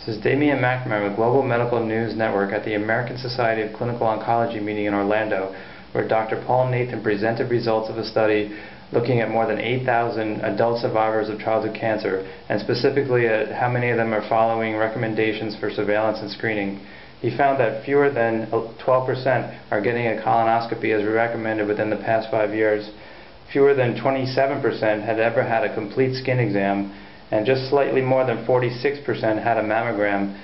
This is Damian McNamara with Global Medical News Network at the American Society of Clinical Oncology meeting in Orlando, where Dr. Paul Nathan presented results of a study looking at more than 8,000 adult survivors of childhood cancer, and specifically at how many of them are following recommendations for surveillance and screening. He found that fewer than 12% are getting a colonoscopy as recommended within the past 5 years. Fewer than 27% had ever had a complete skin exam, and just slightly more than 46% had a mammogram.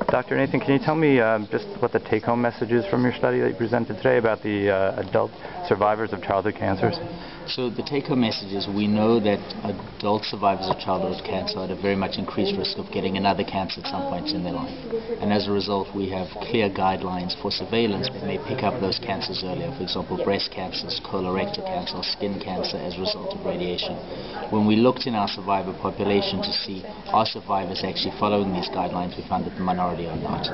Dr. Nathan, can you tell me just what the take-home message is from your study that you presented today about the adult survivors of childhood cancers? So the take-home message is we know that adult survivors of childhood cancer are at a very much increased risk of getting another cancer at some point in their life. And as a result, we have clear guidelines for surveillance that may pick up those cancers earlier. For example, breast cancers, colorectal cancer, skin cancer as a result of radiation. When we looked in our survivor population to see are survivors actually following these guidelines, we found that the minority are not.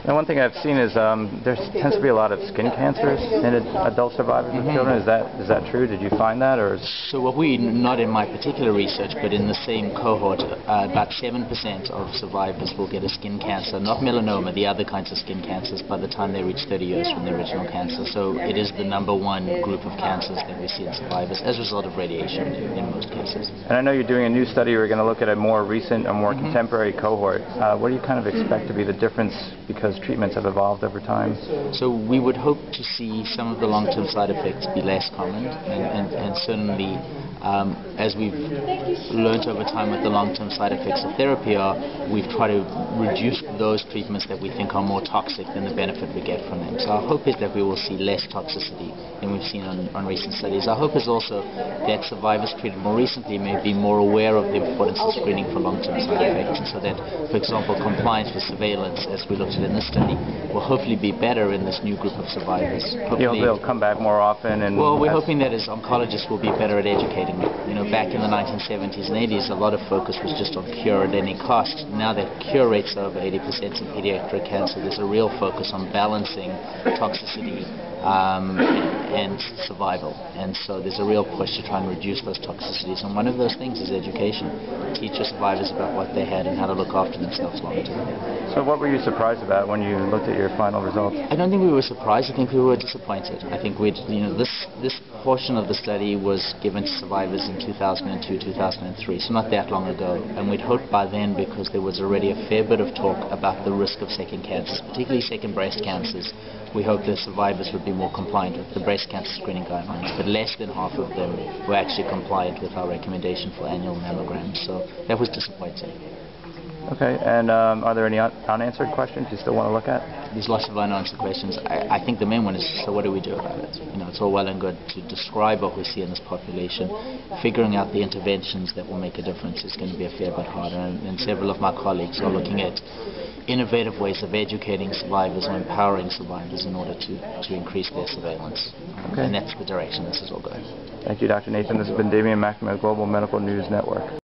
Now, one thing I've seen is there tends to be a lot of skin cancers in adult survivors of children. Is that true? Did you find that? Or so what we, not in my particular research, but in the same cohort, about 7% of survivors will get a skin cancer, not melanoma, the other kinds of skin cancers, by the time they reach 30 years from the original cancer. So it is the #1 group of cancers that we see in survivors as a result of radiation in most cases. And I know you're doing a new study where you're going to look at a more recent, a more contemporary cohort. What do you kind of expect to be the difference because treatments have evolved over time? So we would hope to see some of the long-term side effects be less common, and certainly as we've learned over time what the long-term side effects of therapy are, we've tried to reduce those treatments that we think are more toxic than the benefit we get from them. So our hope is that we will see less toxicity than we've seen on recent studies. Our hope is also that survivors treated more recently may be more aware of the importance of screening for long-term side effects, and so that, for example, compliance with surveillance, as we looked at in this study, will hopefully be better in this new group of survivors. They'll come back more often. And well, we're hoping that as oncologists we'll be better at educating them. You know, back in the 1970s and 80s, a lot of focus was just on cure at any cost. Now that cure rates are over 80% in pediatric cancer, there's a real focus on balancing toxicity and survival. And so there's a real push to try and reduce those toxicities. And one of those things is education. Teach your survivors about what they had and how to look after themselves long term. So what were you surprised about when you looked at your final results? I don't think we were surprised. I think we were disappointed. I think this portion of the study was given to survivors in 2002, 2003, so not that long ago. And we'd hoped by then, because there was already a fair bit of talk about the risk of second cancers, particularly second breast cancers, we hoped that survivors would be more compliant with the breast cancer screening guidelines. But less than half of them were actually compliant with our recommendation for annual mammograms. So that was disappointing. Okay, and are there any unanswered questions you still want to look at? There's lots of unanswered questions. I think the main one is, so what do we do about it? You know, it's all well and good to describe what we see in this population. Figuring out the interventions that will make a difference is going to be a fair bit harder, and several of my colleagues are looking at innovative ways of educating survivors or empowering survivors in order to increase their surveillance. Okay. And that's the direction this is all going. Thank you, Dr. Nathan. This has been Damian McNamara, Global Medical News Network.